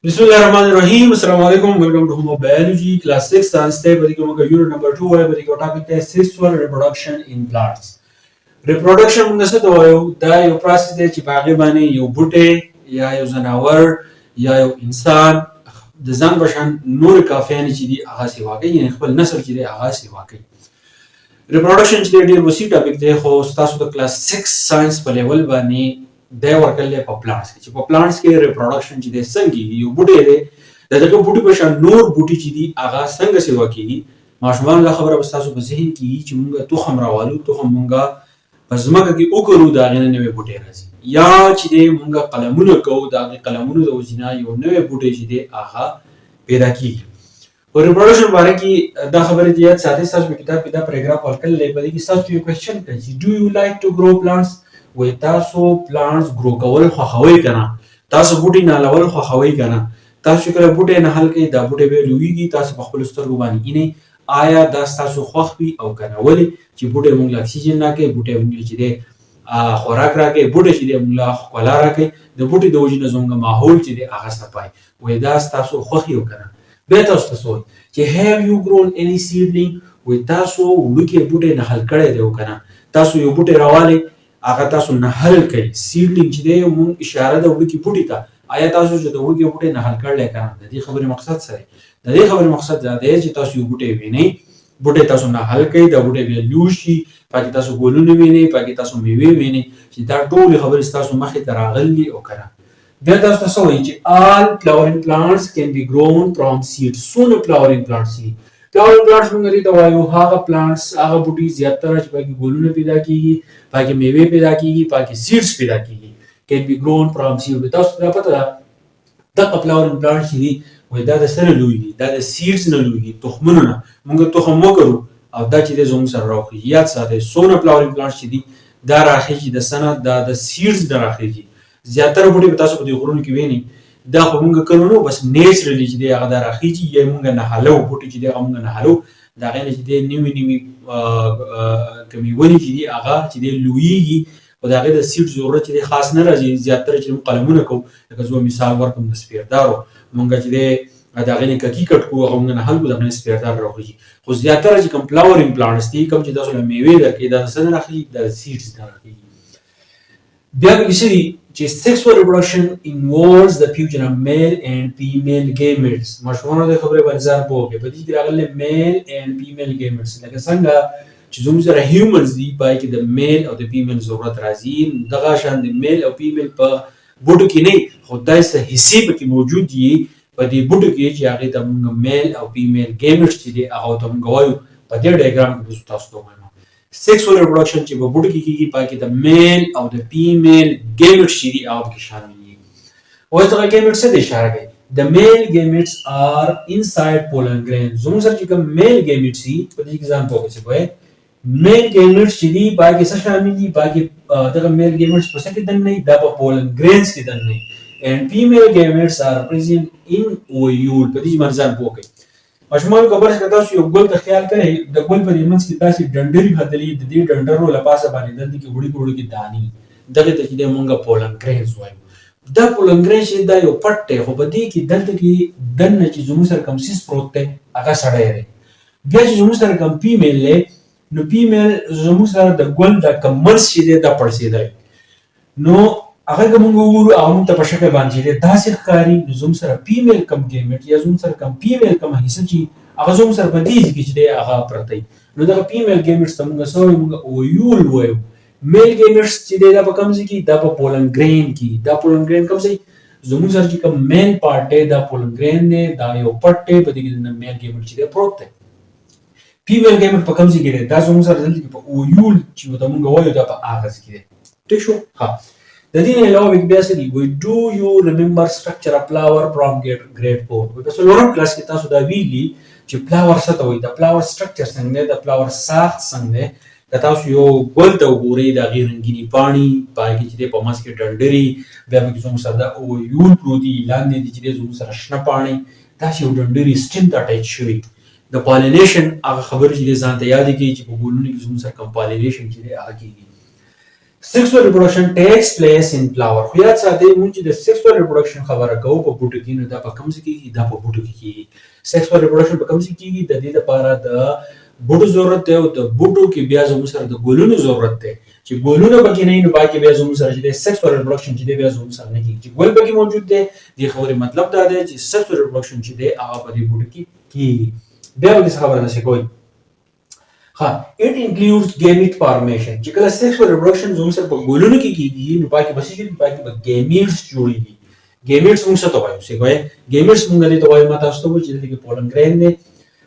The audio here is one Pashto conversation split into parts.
Bismillahirrahmanirrahim. Assalamu alaikum. Welcome to Homo Biology Class 6 Science Day. Bari ko unit number 2 hai. Bari ko topic है sexual reproduction in plants. Reproduction موږ څه ته وایو؟ دا یو پروسس دی چې په هغې باندې یو بوټی یا یو ځناور یا یو انسان د ځان په شان نورې کافیانې چې دي هغه سیوا کوي، یعنې خپل نسل چې دی هغه سیوا کوي. ریپروډکشن چې ډېر وسیع ټاپک دی، خو ستاسو د کلاس 6 ساينس په لیول باندې دی ورکړل په پلانټس کې چې په پلانټس کې ریپروډکشن چې دی څنګه کېږي. یو بوټی دی د دغه بوټي په شان نور بوټي چې دي هغه څنګه سیوا کېږي. ماشومان دا خبره به ستاسو په ذهن کې وي چې مونږ تخم راوالو، تخم مونږ په ځمکه کې وکرو، د هغې نه نوی بوټی راځي، یا چې دی مونږ قلمونه کوو، د هغې قلمونو د وجې نه یو نوی بوټی چې دی هغه پیدا کېږي. په ریپروډکشن باره کې دا خبرې دې یاد ساتئ. ستاسو په کتاب کې دا پیراګراف ورکړلی دی، په دې کې ستاسو یو کوېسچن کوي چې ډو یو لایک ټو ګرو پلانټس. وایي تاسو پلانټس ګرو کول خوښوئ که نه؟ تاسو بوټي نالول خوښوئ که نه؟ تاسو چې کله بوټی نهال کوئ دا بوټی بیا لویږي، تاسو په خپلو سترګو باندې وینئ. آیا دا ستاسو خوښ وي او که نه؟ ولې؟ چې بوټی موږ له اکسیجن راکوي، بوټی موږ له چې دی خوراک راکوي، بوټی چې دی موږ له ښکلا راکوي، د بوټي د وجې نه زموږ ماحول چې دی هغه صفایي. وایي دا ستاسو خوښ وي او که نه؟ بیا تاسو ته څه وایي چې have you grown any seedling. وایي تاسو وړوکی بوټی نهل کړی دی او که نه؟ تاسو یو بوټی راوالی هغه تاسو نهل کوي. سیډلینګ چې دی مونږ اشاره ده وړوکي بوټي ته. آیا تاسو چې د وړوکي بوټی نهل کړلی که نه؟ د دې خبرې مقصد څه دی؟ د دې خبرې مقصد دا دی چې تاسو یو بوټی وینئ، بوټی تاسو نهل کوئ، دا بوټی بیا لوی شي، پکې تاسو ګلونه وینئ، پکې تاسو میوې وینئ، چې دا ټولې خبرې ستاسو مخې ته راغلي او که نه؟ بیا تاسو ته څه وایي چې all flowering plants can be grown from seeds. څونه flowering plants دي؟ flowering plants موږ دې ته وایو هغه plants، هغه بوټي زیاتره چې پکې ګلونه پیدا کېږي، پکې میوې پیدا کېږي، پکې seeds پیدا کېږي. can be grown from seeds. تاسو ته پته ده دغه flowering plants چې دي وایي دا د څه نه لویږي؟ دا د seeds نه لویږي، تخمونو نه. موږ تخم وکرو او دا چې دی زموږ سره راوخېږي. یاد ساتئ څونه flowering plants چې دي دا راخېږي د څه نه؟ دا د seeds نه راخېږي. زیاتره بوټي به تاسو په دې غرونو کې وینئ دا خو مونږ کرو نو، بس نیچرلی چې دی هغه دا راخېږي، یا مونږ نهالو بوټي چې دی هغه مونږ نهالو، د هغې نه چې دی نوي نوي کومې ونې چې دي هغه چې دی لویږي، خو د هغې د سیډ ضرورت چې دی خاص نه راځي. زیاتره چې موږ قلمونه کوو، لکه زه مثال ورکړم د سپیردارو، مونږ چې دی د هغې نه ککي کټ کوو، هغه مونږ نهال کوو، د هغې نه سپیردار راخېږي. خو زیاتره چې کوم فلاورینګ پلانټس دي، کوم چې تاسو له میوې درکوي، دا د څه نه راخېږي؟ دا د سیډز نه راخېږي. بیا پکې څه دي چې sexual reproduction involves the fusion of male and female gametes. ماشومانو د خبرې باندې ځان پوه کړئ. په دې کې راغلي male and female gametes، لکه څنګه چې زموږ سره هیومنز دي په کې د میل او د فیمیل ضرورت راځي، دغه شان د میل او فیمیل په بوټو کې نه، خو داسې حصې پکې موجود دي په دې بوټو کې چې هغې ته موږ میل او فیمیل gametes چې دي هغه ته موږ وایو. په دې ډایګرام کې به تاسو ته ووایم sexual reproduction چې په بوټو کې کېږي پکې د میل او د فیمیل gametes چې دي هغه پکې شامل دي. اوس دغه gametes څه ته اشاره کوي؟ د میل gametes are inside pollen grains. زموږ سره چې کوم میل gametes دي په دې کې ځان پوه کړئ چې وایي میل gametes چې دي پکې څه شامل دي؟ پکې دغه میل gametes په څه کې دننه دا په pollen grains کې دننه، and female gametes are present in ovule. په دې باندې ځان پوه کړئ. ماشومان خبره چې تاسو یو ګل ته خیال کړئ، د ګل په منځ کې داسې ډنډرې هدلې، د دې ډنډرو له پاسه باندې دلته کې وړوکي وړوکي دانې، دغې ته چې دی مونږ پولن ګرینز وایو. دا پولن ګرین چې دا یو پټ دی، خو په دې کې دلته کې دننه چې زموږ سره کوم څیز پروت دی هغه سړی دی. بیا چې زموږ سره کوم فیمیل دی، نو فیمیل زموږ سره د ګل دا کوم منځ چې دی دا پړسېدلی، نو هغه که موږ وګورو هغه موږ ته په شکل باندې چې دی داسې ښکاري. نو زموږ سره فیمیل کم ګیمټ یا زموږ سره کم فیمیل کم حصه چې هغه زموږ سره په دې ځای کې چې دی هغه پرته وي، نو دغه فیمیل ګیمټس ته موږ څه وایو؟ موږ اویول وایو. میل ګیمټس چې دی دا په کوم ځای کې؟ دا په پولن ګرین کې. دا پولن ګرین کوم ځای؟ زموږ سره چې کوم مین پارټ دی دا پولن ګرین دی، دا یو پټ دی، په دې کې میل ګیمټ چې دی پروت دی. فیمیل ګیمټ په کوم ځای کې دی؟ دا زموږ سره دلته کې په اویول چې ورته موږ وایو دا په هغه ځای کې دی. ټیک شو؟ ها، د دې نه علاوه بیا څه دي؟ وایي do you remember structure of flower from grade 4. په څلورم کلاس کې تاسو دا ویلي چې فلاور څه ته وایي، د فلاور سټرکچر څنګه دی، د فلاور ساخت څنګه دی. که تاسو یو ګل ته وګورئ د هغې رنګینې پاڼې، په هغې کې چې دی په منځ کې ډنډرې، بیا پکې زموږ سره دا اویول پروت دي، لاندې دي چې دی زموږ سره شنه پاڼې، داسې یو ډنډرې سټیم ته اټیچ شوي. د پالینیشن هغه خبرې چې دی ځان ته یادې کړئ چې په ګلونو کې زموږ سره کوم پالینیشن چې دی هغه کېږي. Sexual reproduction takes place in flower. خو یاد ساتئ مونږ چې د sexual reproduction خبره کوو په بوټو کې نو دا په کوم ځای کې کیږي؟ دا په بوټو کې کیږي. sexual reproduction په کوم ځای کې کیږي؟ د دې لپاره د بوټو ضرورت دی او د بوټو کې بیا زموږ سره د ګلونو ضرورت دی چې ګلونه پکې نه وي نو باقي بیا زموږ سره چې د sexual reproduction چې دی بیا زموږ سره نه کیږي. چې ګل پکې موجود دی د خبرې مطلب دا دی چې sexual reproduction چې دی هغه په دې بوټو کې کیږي. بیا به څه خبره نشي کوي. It includes gamete formation. چې کله sexual reproduction زموږ سره په ګلونو کې کیږي نو باقي بس چې باقي به gametes جوړيږي. gametes موږ څه ته وایو؟ څه وایي؟ gametes موږ دې ته وایو ماته تاسو ته چې دې کې pollen grain دی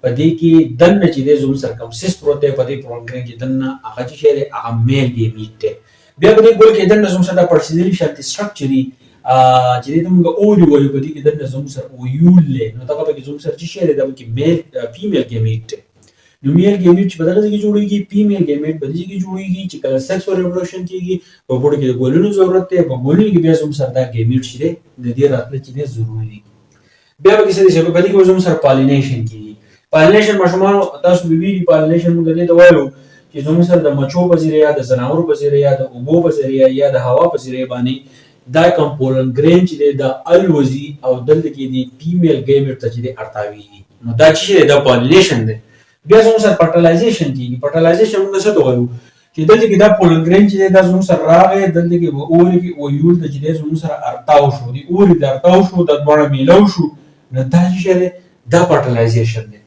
په دې کې دنه چې دې زموږ سره کوم سیس پروت دی په دې pollen grain کې دنه هغه چې شی دی هغه male gamete دی. بیا په دې ګل کې دنه زموږ سره پرسیدلی شانتي structure دی چې دې موږ اوري وایو په دې کې دنه زموږ سره اویول نو دا په کې زموږ سره چې شی دی دا کې male female gamete دی. نو میل ګیمیټ چې په دغه ځای کې جوړیږي فیمیل ګیمیټ په دې کې جوړیږي چې کله سیکسوال ریپروډکشن کیږي په بوټو کې د ګلونو ضرورت دی په ګلونو کې بیا زموږ سره دا ګیمیټ چې دی د دې راتله چې دی ضروري دی. بیا به څه دي چې په دې کې زموږ سره پالینیشن کیږي. پالینیشن ماشومان تاسو به ویلي پالینیشن موږ دې ته وایو چې زموږ سره د مچو په ذریعہ د ځناورو په ذریعہ د اوبو په ذریعہ یا د هوا په ذریعہ باندې دا کوم پولن ګرین چې دی د الوزي او دلته کې دی فیمیل ګیمیټ ته چې دی ارتاویږي نو دا چې دی د پالینیشن دی. بیا زموږ سره فرټیلایزیشن کیږي. فرټیلایزیشن موږ څه ته وایو چې دلته کې دا پولن ګرین چې دا زموږ سره راغی دلته کې اوري کې اویول د چې زموږ سره ارتاو شو دی اوري د ارتاو شو د دوړه میلاو شو نو دا چې دا فرټیلایزیشن دی.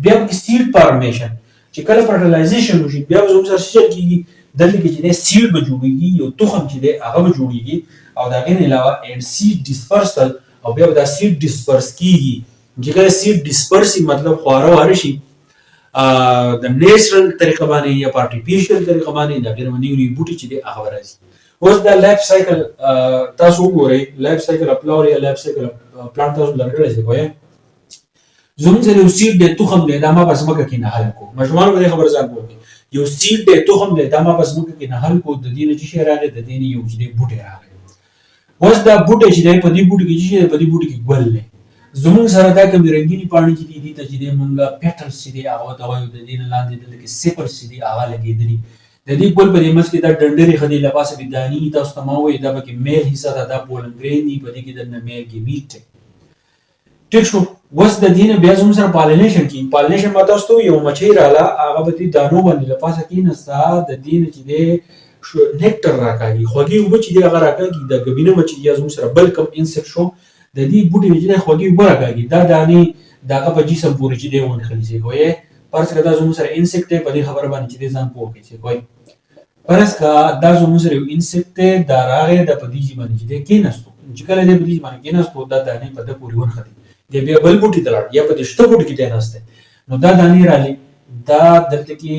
بیا سیډ فارمیشن چې کله فرټیلایزیشن وشي بیا زموږ سره څه کیږي دلته کې چې سیډ به جوړیږي یو تخم چې دی هغه به جوړیږي او دا غن علاوه ان سیډ ډیسپرسل او بیا دا سیډ ډیسپرس کیږي. چې کله سیډ ډیسپرسی مطلب خواره واره شي د نیچرل طریقه باندې یا آرټیفیشل طریقه باندې دا غیر منیونی بوټي چې دی هغه راځي. اوس دا لایف سایکل تاسو وګورئ لایف سایکل اپلاور یا لایف سایکل پلانټ تاسو لرګړی څه کوی زموږ سره یو سیډ دی تخم دی دا ما بس مکه کې نه حل کو مشمار به خبر ځان کوی یو سیډ دی تخم دی دا ما بس مکه کې نه حل کو د دې نه چې راغلی د دې نه یو چې دی بوټي راغلی. اوس دا بوټي چې دی په دې بوټي کې چې په دې بوټي کې ګل دی زموږ سره دا کوم رنگینی پاڼې چې دي ته چې مونږه پیټل چې دی هغه ته وایو د دې نه لاندې د کې سپر چې دی هغه لګېدلی د دې ګل په دې مس کې دا ډنډري خدي لپاسه به دانی تاسو ته ما وایي دا به کې میل حصہ دا پولن ګرین دی په دې کې د میل ګیمیټ ټیک شو. وس د دې نه بیا زموږ سره پالینیشن کی پالینیشن ما تاسو ته یو مچۍ رااله هغه به دې دانو باندې لپاسه کې نستا د دې نه چې دی نیکټر راکاږي خوږی وب چې دی هغه راکاږي د ګبینه مچۍ یا زموږ سره بل کم انسیکټ شو د دې بوټي چې خوږی ورکاږي دا دانی دغه په جسم پورې چې دی ون خلیزي کوی پرس کدا زموږ سره انسیکټ په دې خبر باندې چې ځان پوه کوي کوي پرس کا دا زموږ سره انسیکټ دا راغی د په دې باندې چې دی کیناستو چې کله دې په دې باندې کیناستو دا دانی په دې پورې ون خلی دی بیا بل بوټي تلل یا په دې شته بوټي کې تناسته نو دا دانی رالی دا دلته کې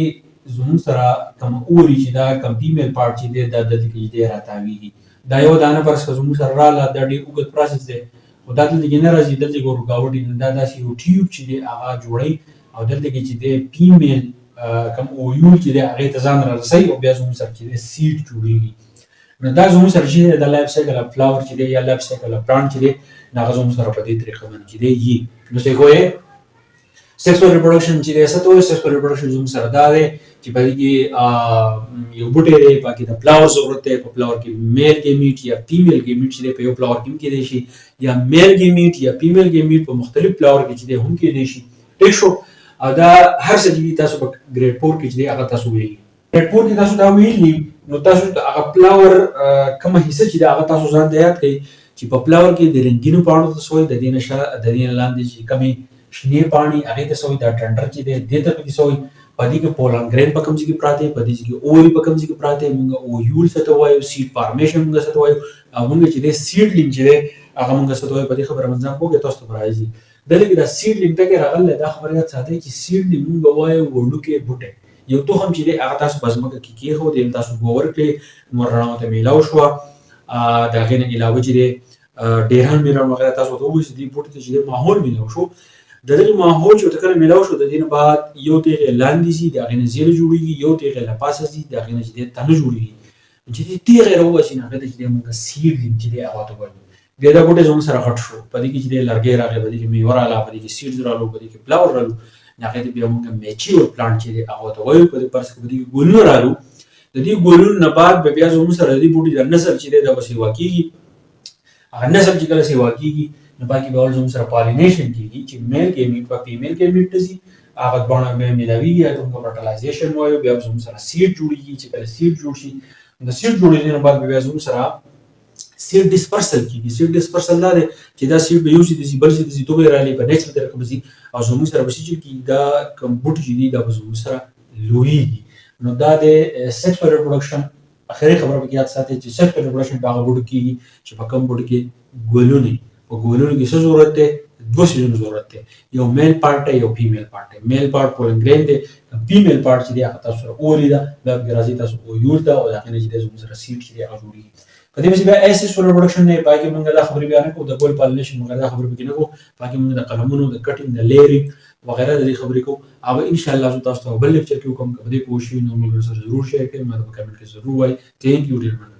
زموږ سره کوم اوري چې دا کوم فیمیل پارت چې دی دا دلته کې دی راتاویږي دا یو دانه پرس کا زموږ سره رااله د دې وګت پروسس دی او دا دلته کې نه راځي دلته کې ورکاوټ دا داسې یو ټیوب چې دی هغه جوړي او دلته کې چې دی فیمیل کوم اویول چې دی هغه ته ځان رسي او بیا زموږ سره چې دی سیډ جوړیږي نو دا زموږ سره چې د لایف سایکل اف فلاور چې دی یا لایف سایکل اف پلانټ چې دی هغه زموږ سره په دې طریقه باندې چې دی یي نو څه کوی سیکسوال ریپروډکشن چې دی څه ته سیکسوال ریپروډکشن زموږ سره دا دی چې په دې کې یو بوټي دی پکې د فلاور ضرورت دی په فلاور کې میل ګیمیټ یا فیمیل ګیمیټ چې په یو فلاور کې کېدای شي یا میل ګیمیټ یا فیمیل ګیمیټ په مختلف فلاور کې چې هم کېدای شي ټیک شو. او دا هر څه چې تاسو په ګریډ 4 کې چې هغه تاسو ویلي ګریډ 4 کې تاسو دا ویلي نو تاسو هغه فلاور کومه حصہ چې هغه تاسو ځان ته یاد کړئ چې په فلاور کې د رنگینو پاڼو تاسو د دې نشه د دې لاندې چې کمی شنه پانی هغه ته سوې دا ټنډر چې دی د ته کې سوې پدې کې پولن ګرین په کوم ځای کې پراته پدې کې اوري په کوم ځای کې پراته موږ او یول څه ته وایو سیډ فارمیشن موږ څه ته وایو او موږ چې د سیډلینګ چې هغه موږ څه ته وایو پدې خبره منځم کوګه تاسو ته راځي دلته دا سیډلینګ ته راغله دا خبره یاد ساتئ چې سیډلینګ موږ وایو وړوکې بوټي یو توخم چې هغه تاسو بزمکه کې خو دې تاسو باور کړئ مرانو ته میلاو شو دا غینه علاوه چې ډیران میرا وغیرہ تاسو ته وایي چې دې بوټي ته چې ماحول میلاو شو د دې ماحول چې تکل میلاو شو د دې نه بعد یو تیغه لاندې سي دا غینه زیل جوړیږي یو تیغه لا پاسه سي دا غینه چې تنه جوړیږي چې دې تیغه راوځي نه غته چې موږ سیډلینګ چې هغه ته وایو بیا دا بوټي زموږ سره غټ شو پدې کې چې لرګي راغی پدې کې میوه رااله پدې کې سیډز رالو پدې کې فلاور رالو هغه دې بیا موږ میچور پلانټ چې هغه ته وایو پدې پرس کې پدې کې ګلونه رالو د دې ګلونو نه بعد به بیا زموږ سره د دې بوټي د نسل چې دی دا به سیوا کېږي. هغه نسل چې کله سیوا کېږي نو باقي به زموږ سره پالینیشن کېږي چې میل ګیمیټ په فیمیل ګیمیټ ته ځي، هغه بڼه به میلاویږي، یا موږ فرټیلایزیشن وایو. بیا زموږ سره سیډ جوړېږي، چې کله سیډ جوړ شي د سیډ جوړېدو نه بعد بیا زموږ سره سیډ ډسپرسل کېږي. سیډ ډسپرسل دا دی چې دا سیډ به یو ځای ته ځي بل ځای ته ځي دوبله رالي په نیچرل طریقه به ځي او زموږ سره به څه کېږي دا کوم بوټي چې دي دا به زموږ سره لویږي. نو دا د سیکسوال ریپروډکشن اخري خبره پکې یاد ساتئ چې سیکسوال ریپروډکشن په هغه بوټو کېږي چې په کوم بوټو کې ګلونه په ګلونو کې څه ضرورت دی؟ دوه څیزونو ضرورت دی، یو میل پارټ دی یو فیمیل پارټ دی. میل پارټ پولن ګرین دی، فیمیل پارټ چې دی هغه تاسو سره اولی ده، دا به راځي تاسو اویول ده او د هغې نه چې دی زموږ سره سیډ چې دی هغه جوړېږي. په دې پسې بیا اسیکسوال ریپروډکشن دی، په هغې کې مونږ دا خبرې بیا نه کوو، د ګول پالینیشن مونږ دا خبرې پکې نه کوو، په هغې کې مونږ د قلمونو د کټینګ د لیرینګ وغیره د دې خبرې کوو. او انشاءالله زه تاسو ته بل لیکچر کې وکړم، که په دې پوه شوي نو ملګرو سره ضرور شیر کړئ، ما ته په کمنټ کې ضرور وایئ. تھینک یو ډېر مننه.